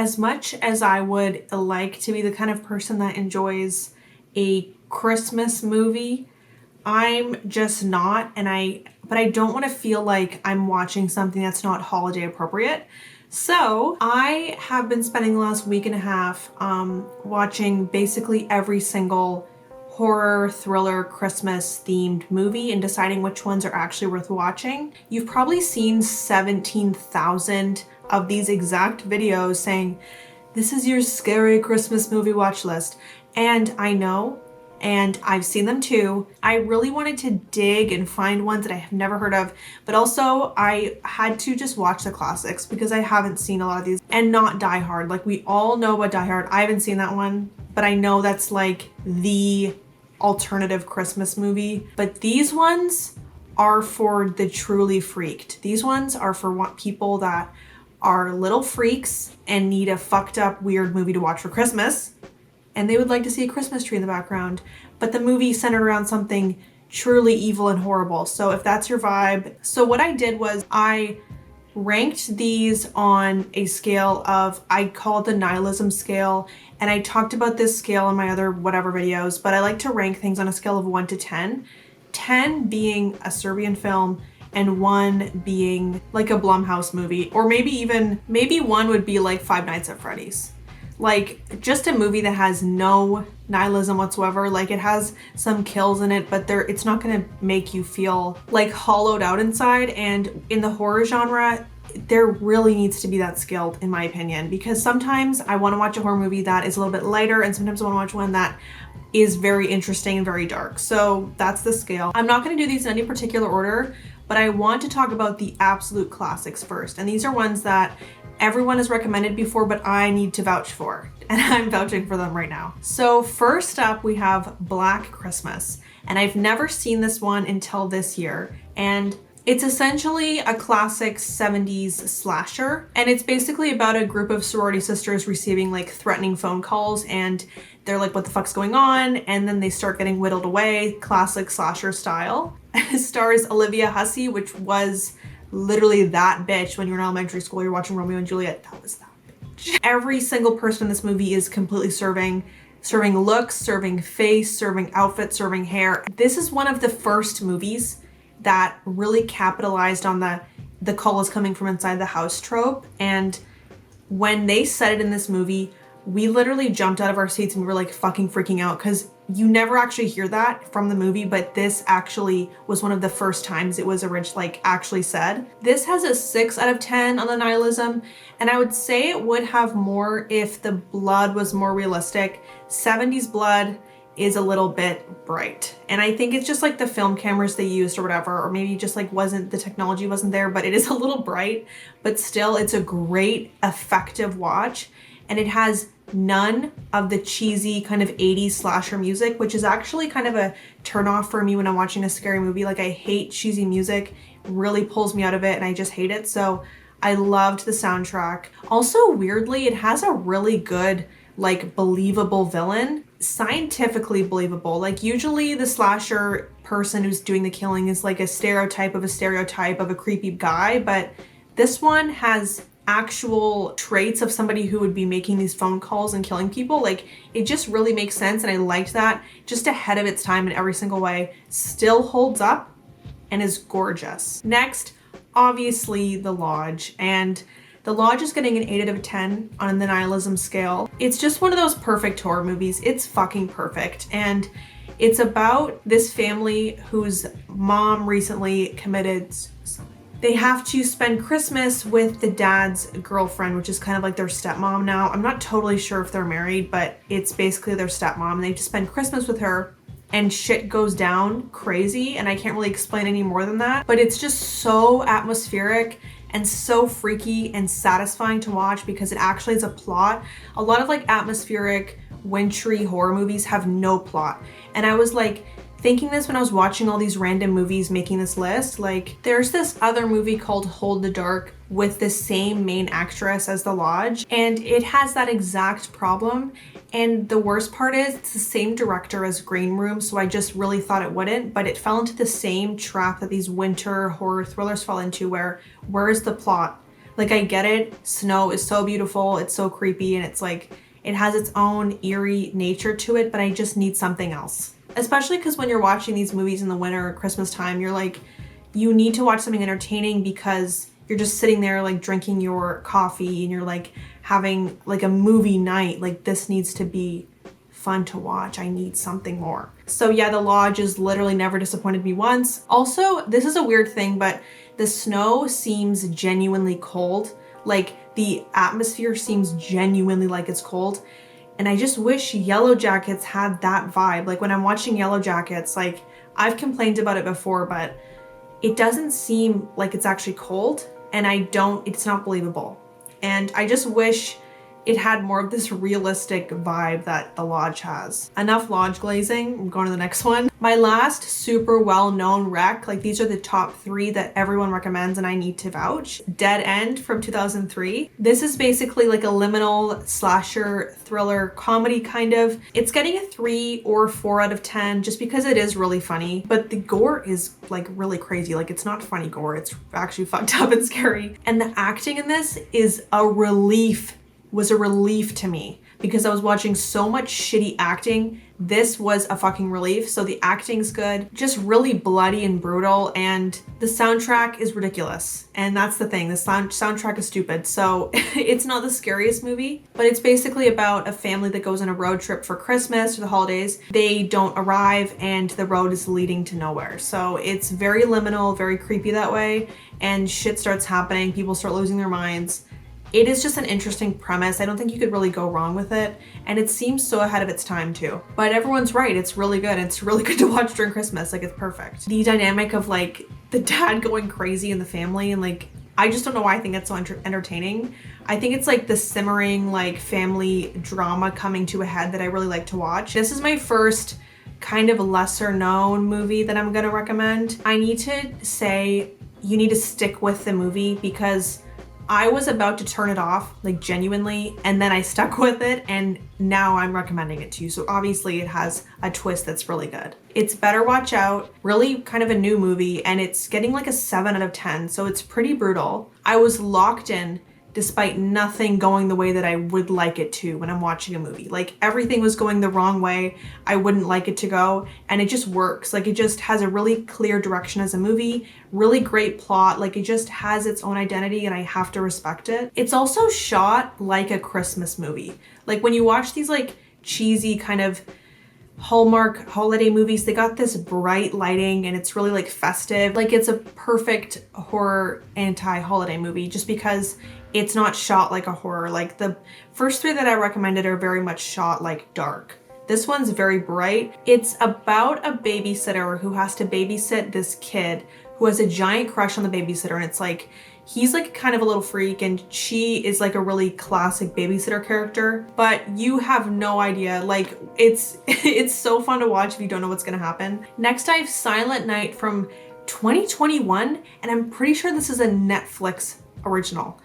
As much as I would like to be the kind of person that enjoys a Christmas movie, I'm just not, but I don't want to feel like I'm watching something that's not holiday appropriate. So I have been spending the last week and a half watching basically every single horror, thriller, Christmas themed movie and deciding which ones are actually worth watching. You've probably seen 17,000 of these exact videos saying, this is your scary Christmas movie watch list. And I know, and I've seen them too. I really wanted to dig and find ones that I have never heard of, but also I had to just watch the classics because I haven't seen a lot of these, and not Die Hard. Like, we all know about Die Hard. I haven't seen that one, but I know that's like the alternative Christmas movie. But these ones are for the truly freaked. These ones are for people that are little freaks and need a fucked up weird movie to watch for Christmas, and they would like to see a Christmas tree in the background, but the movie centered around something truly evil and horrible. So if that's your vibe. So what I did was I ranked these on a scale of, I call it the nihilism scale, and I talked about this scale in my other whatever videos, but I like to rank things on a scale of 1 to 10. 10 being a Serbian film and 1 being like a Blumhouse movie, or maybe 1 would be like Five Nights at Freddy's. Like, just a movie that has no nihilism whatsoever. Like, it has some kills in it, but it's not gonna make you feel like hollowed out inside. And in the horror genre, there really needs to be that scale, in my opinion, because sometimes I want to watch a horror movie that is a little bit lighter, and sometimes I want to watch one that is very interesting and very dark. So that's the scale. I'm not going to do these in any particular order, but I want to talk about the absolute classics first. And these are ones that everyone has recommended before, but I need to vouch for, and I'm vouching for them right now. So first up, we have Black Christmas, and I've never seen this one until this year, and it's essentially a classic 70s slasher, and it's basically about a group of sorority sisters receiving like threatening phone calls, and they're like, what the fuck's going on? And then they start getting whittled away, classic slasher style. It stars Olivia Hussey, which was literally that bitch when you were in elementary school, you're watching Romeo and Juliet. That was that bitch. Every single person in this movie is completely serving looks, serving face, serving outfit, serving hair. This is one of the first movies that really capitalized on the call is coming from inside the house trope. And when they said it in this movie, we literally jumped out of our seats and we were like fucking freaking out, because you never actually hear that from the movie, but this actually was one of the first times it was actually said. This has a 6 out of 10 on the nihilism, and I would say it would have more if the blood was more realistic. 70s blood is a little bit bright, and I think it's just like the film cameras they used or whatever, or maybe just like the technology wasn't there, but it is a little bright, but still it's a great effective watch. And it has none of the cheesy kind of 80s slasher music, which is actually kind of a turnoff for me when I'm watching a scary movie. Like, I hate cheesy music, it really pulls me out of it, and I just hate it. So I loved the soundtrack. Also, weirdly, it has a really good, like, believable villain, scientifically believable. Like, usually the slasher person who's doing the killing is like a stereotype of a creepy guy, but this one has actual traits of somebody who would be making these phone calls and killing people. Like, it just really makes sense, and I liked that. Just ahead of its time in every single way. Still holds up and is gorgeous. Next, obviously, The Lodge, and The Lodge is getting an 8 out of 10 on the nihilism scale. It's just one of those perfect horror movies. It's fucking perfect, and it's about this family whose mom recently committed suicide. They have to spend Christmas with the dad's girlfriend, which is kind of like their stepmom now. I'm not totally sure if they're married, but it's basically their stepmom. They have to spend Christmas with her, and shit goes down crazy, and I can't really explain any more than that. But it's just so atmospheric and so freaky and satisfying to watch because it actually is a plot. A lot of like atmospheric, wintry horror movies have no plot. And I was like, thinking this when I was watching all these random movies making this list. Like, there's this other movie called Hold the Dark with the same main actress as The Lodge, and it has that exact problem. And the worst part is it's the same director as Green Room, so I just really thought it wouldn't, but it fell into the same trap that these winter horror thrillers fall into, where is the plot? Like, I get it. Snow is so beautiful. It's so creepy. And it's like, it has its own eerie nature to it, but I just need something else. Especially because when you're watching these movies in the winter or Christmas time, you're like, you need to watch something entertaining because you're just sitting there like drinking your coffee and you're like having like a movie night. Like, this needs to be fun to watch. I need something more. So yeah, the Lodge has literally never disappointed me once. Also, this is a weird thing, but the snow seems genuinely cold. Like, the atmosphere seems genuinely like it's cold. And I just wish Yellow Jackets had that vibe. Like, when I'm watching Yellow Jackets, like, I've complained about it before, but it doesn't seem like it's actually cold, and it's not believable. And I just wish it had more of this realistic vibe that the Lodge has. Enough Lodge glazing, I'm going to the next one. My last super well-known rec, like, these are the top 3 that everyone recommends and I need to vouch. Dead End from 2003. This is basically like a liminal slasher thriller comedy kind of. It's getting a 3 or 4 out of 10 just because it is really funny, but the gore is like really crazy. Like, it's not funny gore, it's actually fucked up and scary. And the acting in this is was a relief to me because I was watching so much shitty acting. This was a fucking relief. So the acting's good, just really bloody and brutal, and the soundtrack is ridiculous. And that's the thing, the soundtrack is stupid. So it's not the scariest movie, but it's basically about a family that goes on a road trip for Christmas or the holidays. They don't arrive and the road is leading to nowhere. So it's very liminal, very creepy that way, and shit starts happening. People start losing their minds. It is just an interesting premise. I don't think you could really go wrong with it. And it seems so ahead of its time too. But everyone's right, it's really good. It's really good to watch during Christmas, like, it's perfect. The dynamic of like the dad going crazy in the family, and like, I just don't know why I think it's so entertaining. I think it's like the simmering like family drama coming to a head that I really like to watch. This is my first kind of lesser known movie that I'm gonna recommend. I need to say you need to stick with the movie because I was about to turn it off, like, genuinely, and then I stuck with it, and now I'm recommending it to you. So obviously it has a twist that's really good. It's Better Watch Out, really kind of a new movie, and it's getting like a 7 out of 10, so it's pretty brutal. I was locked in despite nothing going the way that I would like it to when I'm watching a movie. Like, everything was going the wrong way I wouldn't like it to go, and it just works. Like, it just has a really clear direction as a movie, really great plot, like, it just has its own identity and I have to respect it. It's also shot like a Christmas movie. Like, when you watch these like cheesy kind of Hallmark holiday movies, they got this bright lighting and it's really like festive. Like, it's a perfect horror anti-holiday movie just because it's not shot like a horror. Like, the first 3 that I recommended are very much shot like dark. This one's very bright. It's about a babysitter who has to babysit this kid who has a giant crush on the babysitter, and it's like, he's like kind of a little freak and she is like a really classic babysitter character, but you have no idea. Like, it's so fun to watch if you don't know what's gonna happen. Next, I have Silent Night from 2021, and I'm pretty sure this is a Netflix original.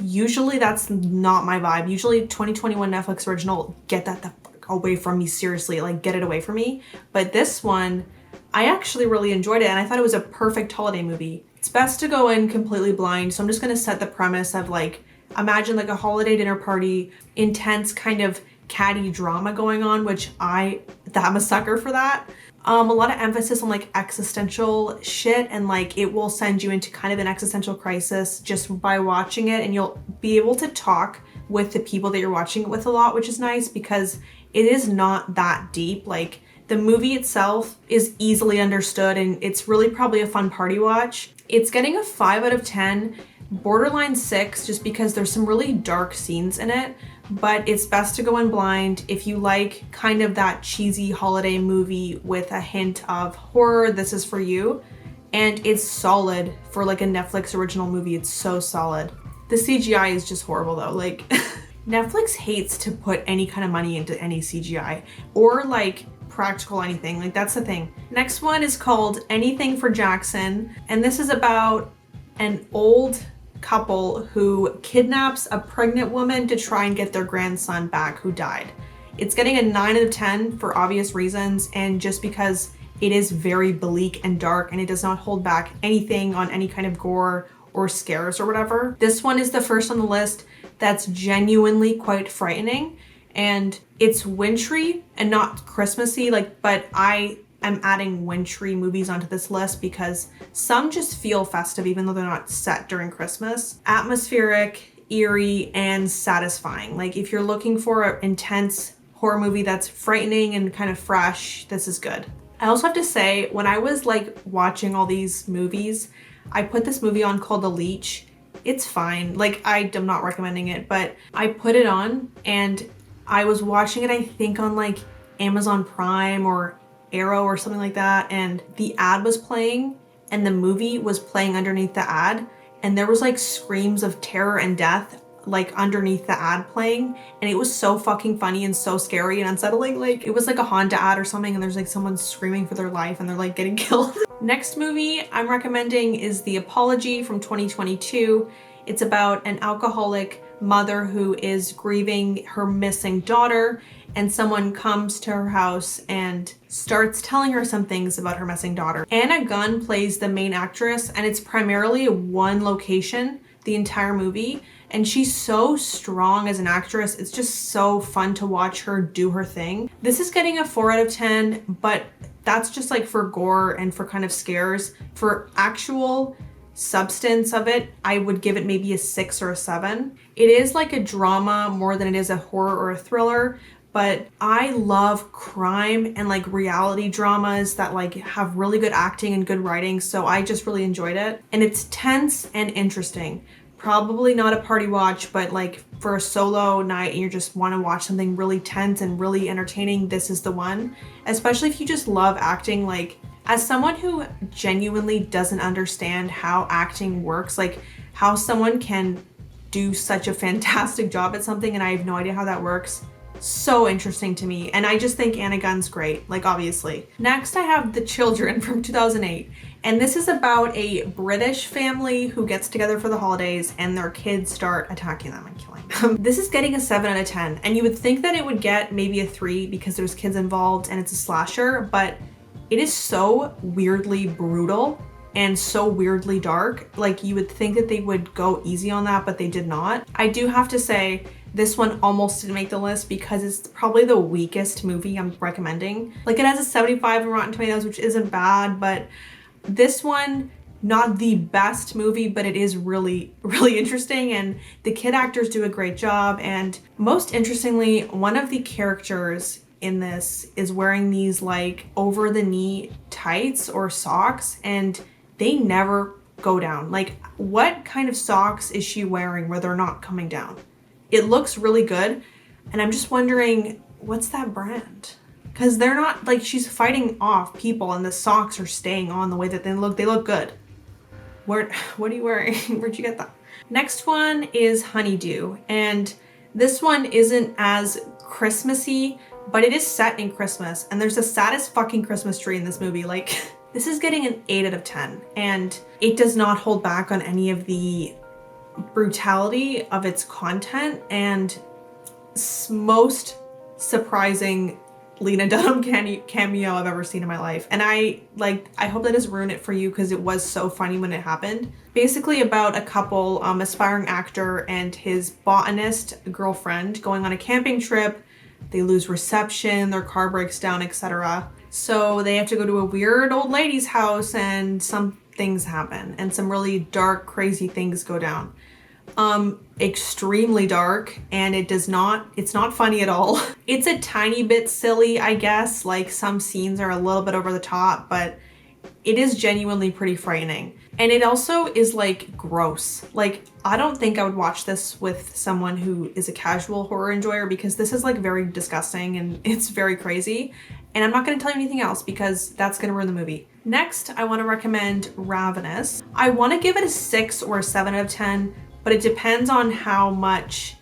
Usually that's not my vibe. Usually 2021 Netflix original, get that the fuck away from me, seriously, like, get it away from me. But this one, I actually really enjoyed it, and I thought it was a perfect holiday movie. It's best to go in completely blind, so I'm just gonna set the premise of, like, imagine like a holiday dinner party, intense kind of catty drama going on, which I'm a sucker for that. A lot of emphasis on like existential shit, and like it will send you into kind of an existential crisis just by watching it, and you'll be able to talk with the people that you're watching it with a lot, which is nice because it is not that deep. Like, the movie itself is easily understood and it's really probably a fun party watch. It's getting a 5 out of 10, borderline 6, just because there's some really dark scenes in it, but it's best to go in blind. If you like kind of that cheesy holiday movie with a hint of horror, this is for you. And it's solid for like a Netflix original movie. It's so solid. The CGI is just horrible though. Like, Netflix hates to put any kind of money into any CGI or like practical anything. Like, that's the thing. Next one is called Anything for Jackson, and this is about an old couple who kidnaps a pregnant woman to try and get their grandson back who died. It's getting a 9 out of 10 for obvious reasons, and just because it is very bleak and dark and it does not hold back anything on any kind of gore or scares or whatever. This one is the first on the list that's genuinely quite frightening, and it's wintry and not Christmassy, but I am adding wintry movies onto this list because some just feel festive even though they're not set during Christmas. Atmospheric, eerie, and satisfying. Like if you're looking for an intense horror movie that's frightening and kind of fresh, this is good. I also have to say, when I was like watching all these movies, I put this movie on called The Leech. It's fine. Like I am not recommending it, but I put it on and I was watching it, I think on like Amazon Prime or Arrow or something like that, and the ad was playing and the movie was playing underneath the ad, and there was like screams of terror and death like underneath the ad playing, and it was so fucking funny and so scary and unsettling. Like it was like a Honda ad or something, and there's like someone screaming for their life and they're like getting killed. Next movie I'm recommending is The Apology from 2022. It's about an alcoholic mother who is grieving her missing daughter, and someone comes to her house and starts telling her some things about her missing daughter. Anna Gunn plays the main actress, and it's primarily one location the entire movie, and she's so strong as an actress. It's just so fun to watch her do her thing. This is getting a 4 out of 10, but that's just like for gore and for kind of scares. For actual substance of it, I would give it maybe a 6 or a 7. It is like a drama more than it is a horror or a thriller, but I love crime and like reality dramas that like have really good acting and good writing, so I just really enjoyed it. And it's tense and interesting. Probably not a party watch, but like for a solo night and you just want to watch something really tense and really entertaining, this is the one. Especially if you just love acting. Like as someone who genuinely doesn't understand how acting works, like how someone can do such a fantastic job at something and I have no idea how that works, so interesting to me. And I just think Anna Gunn's great, like obviously. Next I have The Children from 2008. And this is about a British family who gets together for the holidays and their kids start attacking them and killing them. This is getting a 7 out of 10. And you would think that it would get maybe a 3 because there's kids involved and it's a slasher, but it is so weirdly brutal and so weirdly dark. Like you would think that they would go easy on that, but they did not. I do have to say, this one almost didn't make the list because it's probably the weakest movie I'm recommending. Like it has a 75 on Rotten Tomatoes, which isn't bad, but this one, not the best movie, but it is really, really interesting, and the kid actors do a great job. And most interestingly, one of the characters in this is wearing these like over the knee tights or socks, and they never go down. Like what kind of socks is she wearing where they're not coming down? It looks really good, and I'm just wondering, what's that brand? Because they're not, like, she's fighting off people and the socks are staying on the way that they look good. What are you wearing? Where'd you get that? Next one is Honeydew, and this one isn't as Christmassy, but it is set in Christmas, and there's the saddest fucking Christmas tree in this movie. Like, this is getting an 8 out of 10, and it does not hold back on any of the brutality of its content, and most surprising Lena Dunham cameo I've ever seen in my life. And I hope that doesn't ruin it for you because it was so funny when it happened. Basically about a couple, aspiring actor and his botanist girlfriend going on a camping trip. They lose reception, their car breaks down, etc. So they have to go to a weird old lady's house and some things happen and some really dark, crazy things go down. Extremely dark, and it's not funny at all. It's a tiny bit silly, I guess. Like some scenes are a little bit over the top, but it is genuinely pretty frightening. And it also is like gross. Like I don't think I would watch this with someone who is a casual horror enjoyer because this is like very disgusting and it's very crazy. And I'm not going to tell you anything else because that's going to ruin the movie. Next, I want to recommend Ravenous. I want to give it a 6 or a 7 out of 10, but it depends on how much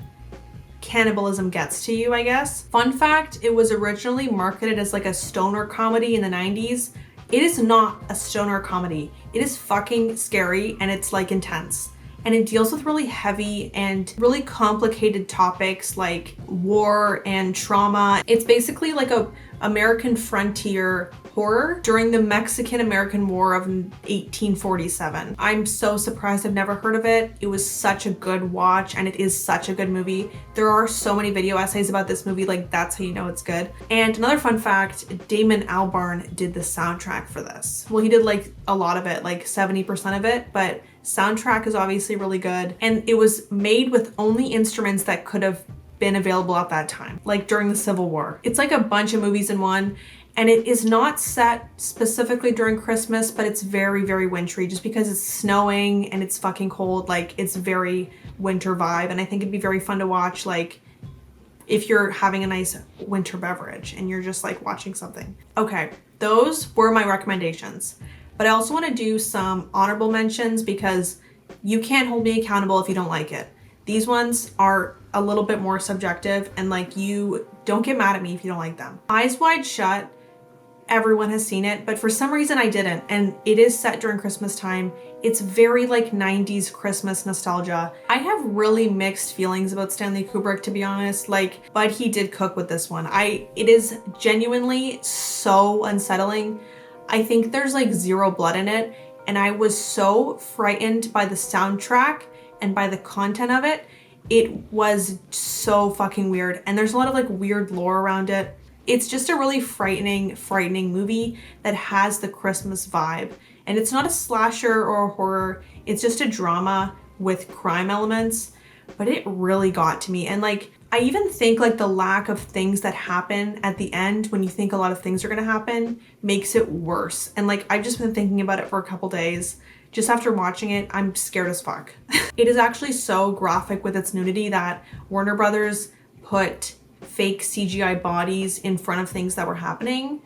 cannibalism gets to you, I guess. Fun fact, it was originally marketed as like a stoner comedy in the 90s. It is not a stoner comedy. It is fucking scary and it's like intense. And it deals with really heavy and really complicated topics like war and trauma. It's basically like a American frontier horror during the Mexican-American War of 1847. I'm so surprised I've never heard of it. It was such a good watch, and it is such a good movie. There are so many video essays about this movie, like that's how you know it's good. And another fun fact, Damon Albarn did the soundtrack for this. Well, he did like a lot of it, like 70% of it, but soundtrack is obviously really good. And it was made with only instruments that could have been available at that time, like during the Civil War. It's like a bunch of movies in one, and it is not set specifically during Christmas, but it's very, very wintry just because it's snowing and it's fucking cold. Like it's very winter vibe, and I think it'd be very fun to watch, like if you're having a nice winter beverage and you're just like watching something. Okay, those were my recommendations, but I also want to do some honorable mentions because you can't hold me accountable if you don't like it. These ones are a little bit more subjective, and like, you don't get mad at me if you don't like them. Eyes Wide Shut, everyone has seen it, but for some reason I didn't, and it is set during Christmas time. It's very like 90s Christmas nostalgia. I have really mixed feelings about Stanley Kubrick, to be honest, like, but he did cook with this one. It is genuinely so unsettling. I think there's like zero blood in it, and I was so frightened by the soundtrack and by the content of it. It was so fucking weird, and there's a lot of like weird lore around it. It's just a really frightening movie that has the Christmas vibe, and it's not a slasher or a horror. It's just a drama with crime elements, but it really got to me. And like, I even think like the lack of things that happen at the end when you think a lot of things are gonna happen makes it worse. And like, I've just been thinking about it for a couple days. Just after watching it, I'm scared as fuck. It is actually so graphic with its nudity that Warner Brothers put fake CGI bodies in front of things that were happening.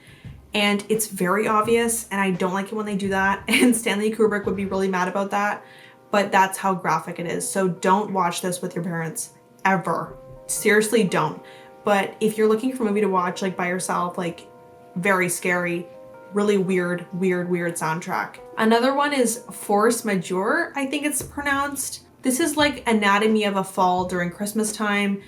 And it's very obvious, and I don't like it when they do that. And Stanley Kubrick would be really mad about that, but that's how graphic it is. So don't watch this with your parents, ever. Seriously, don't. But if you're looking for a movie to watch like by yourself, like very scary, really weird soundtrack. Another one is Force Majeure, I think it's pronounced. This is like Anatomy of a Fall during Christmas time,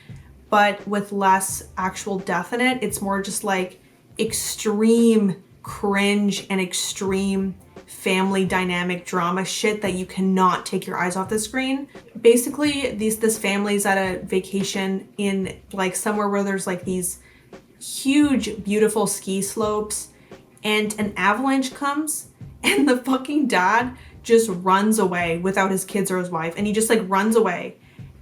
but with less actual death in it. It's more just like extreme cringe and extreme family dynamic drama shit that you cannot take your eyes off the screen. Basically, this family's at a vacation in like somewhere where there's like these huge, beautiful ski slopes, and an avalanche comes, and the fucking dad just runs away without his kids or his wife, and he just like runs away,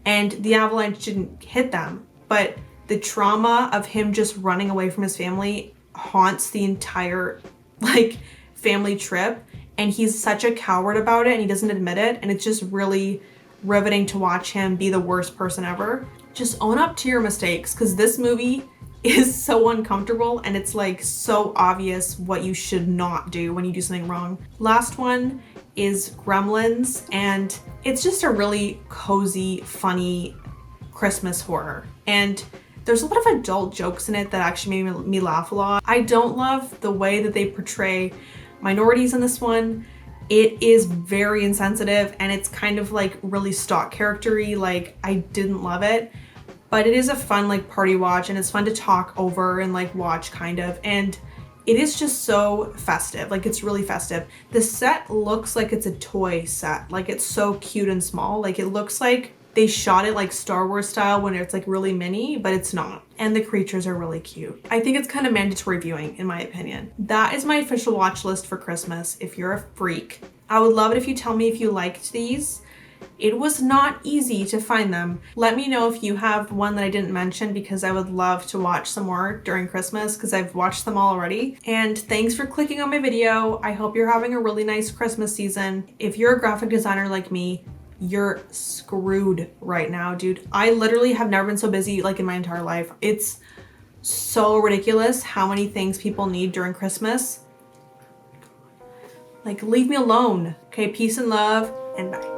and the avalanche didn't hit them, but the trauma of him just running away from his family haunts the entire like family trip, and he's such a coward about it, and he doesn't admit it, and it's just really riveting to watch him be the worst person ever. Just own up to your mistakes, because this movie is so uncomfortable, and it's like so obvious what you should not do when you do something wrong. Last one is Gremlins, and it's just a really cozy, funny Christmas horror. And there's a lot of adult jokes in it that actually made me laugh a lot. I don't love the way that they portray minorities in this one. It is very insensitive, and it's kind of like really stock character-y. Like, I didn't love it. But it is a fun like party watch, and it's fun to talk over and like watch kind of, and it is just so festive. Like, it's really festive. The set looks like it's a toy set. Like, it's so cute and small. Like, it looks like they shot it like Star Wars style when it's like really mini, but it's not. And the creatures are really cute. I think it's kind of mandatory viewing in my opinion. That is my official watch list for Christmas. If you're a freak, I would love it if you tell me if you liked these. It was not easy to find them. Let me know if you have one that I didn't mention, because I would love to watch some more during Christmas, because I've watched them all already. And thanks for clicking on my video. I hope you're having a really nice Christmas season. If you're a graphic designer like me, you're screwed right now, dude. I literally have never been so busy like in my entire life. It's so ridiculous how many things people need during Christmas. Like, leave me alone. Okay, peace and love, and bye.